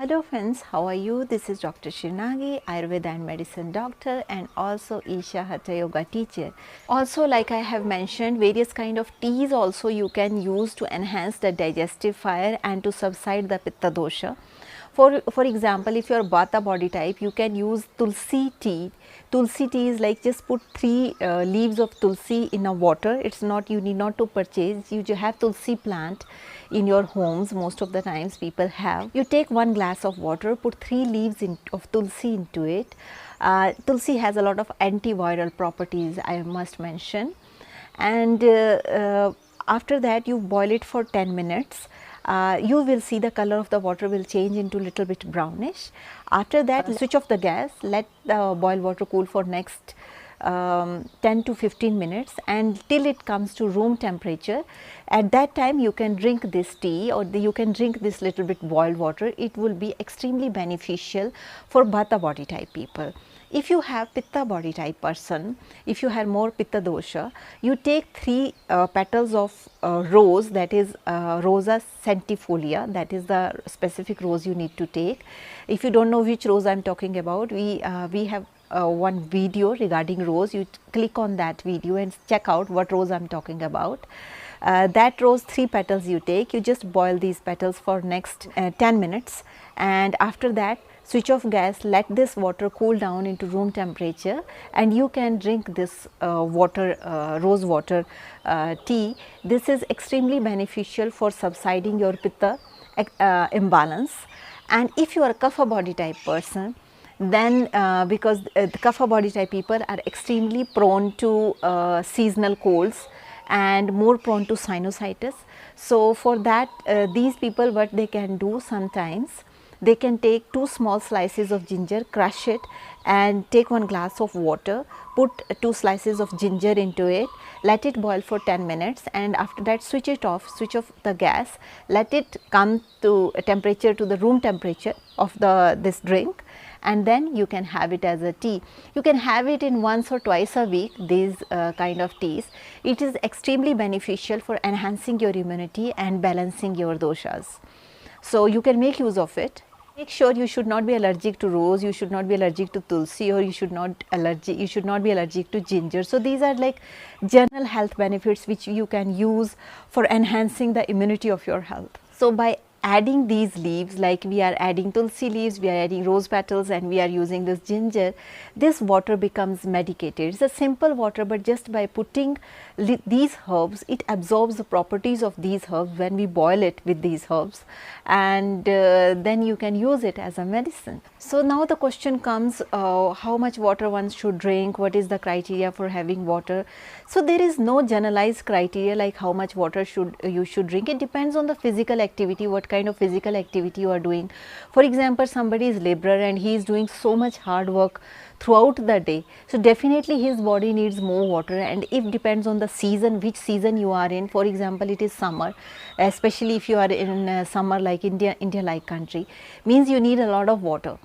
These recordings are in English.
Hello friends, how are you? This is Dr. Shrinagi, Ayurveda and Medicine doctor and also Isha Hatha Yoga teacher. Also, like I have mentioned, various kind of teas also you can use to enhance the digestive fire and to subside the Pitta dosha. For example, if you are Vata body type, you can use Tulsi tea. Tulsi tea is like just put 3 leaves of Tulsi in a water. It's not, you need not to purchase, you have Tulsi plant in your homes. Most of the times people have. You take 1 glass of water, put 3 leaves of Tulsi into it. Tulsi has a lot of antiviral properties, I must mention. And after that you boil it for 10 minutes. You will see the color of the water will change into little bit brownish. After that, switch off the gas, let the boiled water cool for next 10 to 15 minutes and till it comes to room temperature. At that time you can drink this tea or you can drink this little bit boiled water. It will be extremely beneficial for Vata body type people. If you have Pitta body type person, if you have more Pitta dosha, you take 3 petals of rose, that is Rosa centifolia, that is the specific rose you need to take. If you do not know which rose I am talking about, we have one video regarding rose. You click on that video and check out what rose I am talking about. That rose 3 petals you take, you just boil these petals for next 10 minutes and after that switch off gas, let this water cool down into room temperature and you can drink this rose water tea. This is extremely beneficial for subsiding your Pitta imbalance. And if you are a Kapha body type person, then because the Kapha body type people are extremely prone to seasonal colds and more prone to sinusitis. So, for that these people what they can do sometimes, they can take 2 small slices of ginger, crush it and take 1 glass of water, put 2 slices of ginger into it, let it boil for 10 minutes and after that switch it off, switch off the gas, let it come to a temperature to the room temperature of this drink and then you can have it as a tea. You can have it in once or twice a week, these kind of teas. It is extremely beneficial for enhancing your immunity and balancing your doshas. So, you can make use of it. Make sure you should not be allergic to rose, you should not be allergic to tulsi or you should not be allergic to ginger. So, these are like general health benefits which you can use for enhancing the immunity of your health. So, by adding these leaves, like we are adding tulsi leaves, we are adding rose petals and we are using this ginger, this water becomes medicated. It is a simple water, but just by putting these herbs, it absorbs the properties of these herbs when we boil it with these herbs and then you can use it as a medicine. So, now the question comes, how much water one should drink, what is the criteria for having water. So, there is no generalized criteria like how much water you should drink. It depends on the physical activity, what kind of physical activity you are doing. For example, somebody is laborer and he is doing so much hard work throughout the day. So, definitely his body needs more water and if depends on the season, which season you are in. For example, it is summer, especially if you are in summer like India like country, means you need a lot of water.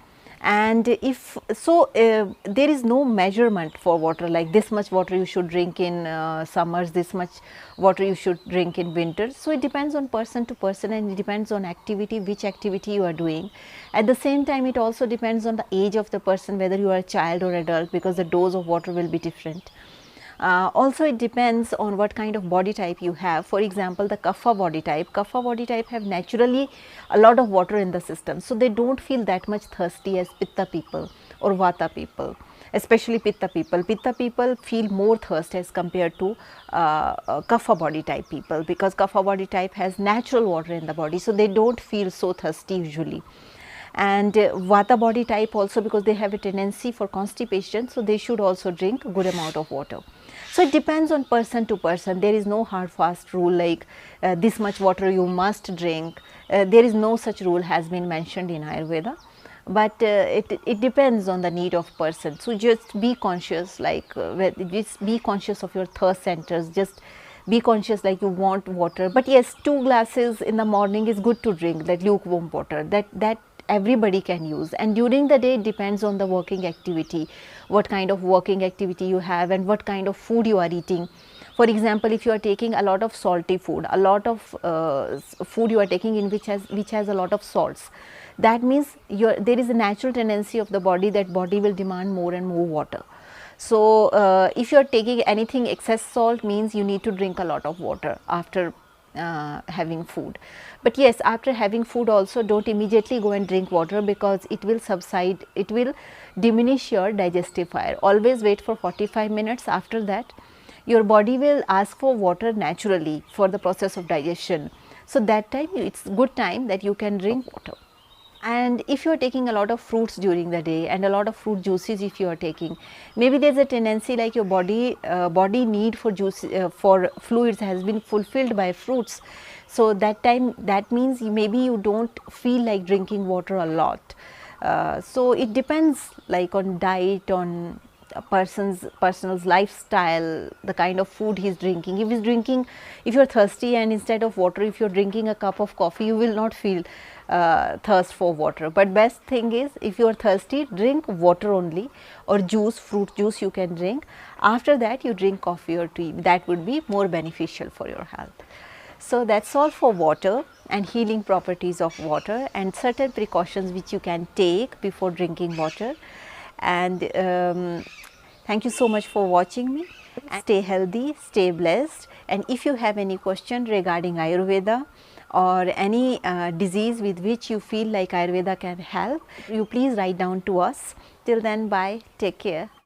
And if so, there is no measurement for water like this much water you should drink in summers, this much water you should drink in winter. So, it depends on person to person and it depends on activity, which activity you are doing. At the same time, it also depends on the age of the person, whether you are a child or adult, because the dose of water will be different. Also, it depends on what kind of body type you have. For example, the Kapha body type have naturally a lot of water in the system. So, they do not feel that much thirsty as Pitta people or Vata people, especially Pitta people. Pitta people feel more thirst as compared to Kapha body type people, because Kapha body type has natural water in the body. So, they do not feel so thirsty usually. And Vata body type also, because they have a tendency for constipation, so they should also drink a good amount of water. So, it depends on person to person. There is no hard fast rule like this much water you must drink. There is no such rule has been mentioned in Ayurveda, but it depends on the need of person. So, just be conscious, like just be conscious of your thirst centers, just be conscious like you want water. But yes, 2 glasses in the morning is good to drink, that lukewarm water, that everybody can use. And during the day, it depends on the working activity, what kind of working activity you have and what kind of food you are eating. For example, if you are taking a lot of salty food, a lot of food you are taking in which has a lot of salts, that means there is a natural tendency of the body that body will demand more and more water. So if you are taking anything excess salt, means you need to drink a lot of water after having food. But yes, after having food also, don't immediately go and drink water, because it will subside, it will diminish your digestive fire. Always wait for 45 minutes. After that your body will ask for water naturally for the process of digestion. So that time it's good time that you can drink water. And if you are taking a lot of fruits during the day and a lot of fruit juices, if you are taking, maybe there is a tendency like your body need for juice for fluids has been fulfilled by fruits. So that time, that means maybe you don't feel like drinking water a lot. So it depends like on diet, on a person's lifestyle, the kind of food he is drinking. If he is drinking, if you are thirsty and instead of water, if you are drinking a cup of coffee, you will not feel thirst for water. But best thing is, if you are thirsty, drink water only, or juice, fruit juice you can drink. After that you drink coffee or tea. That would be more beneficial for your health. So that's all for water and healing properties of water, and certain precautions which you can take before drinking water. And thank you so much for watching me. Stay healthy, stay blessed, and if you have any question regarding Ayurveda or any disease with which you feel like Ayurveda can help, you please write down to us. Till then, bye, take care.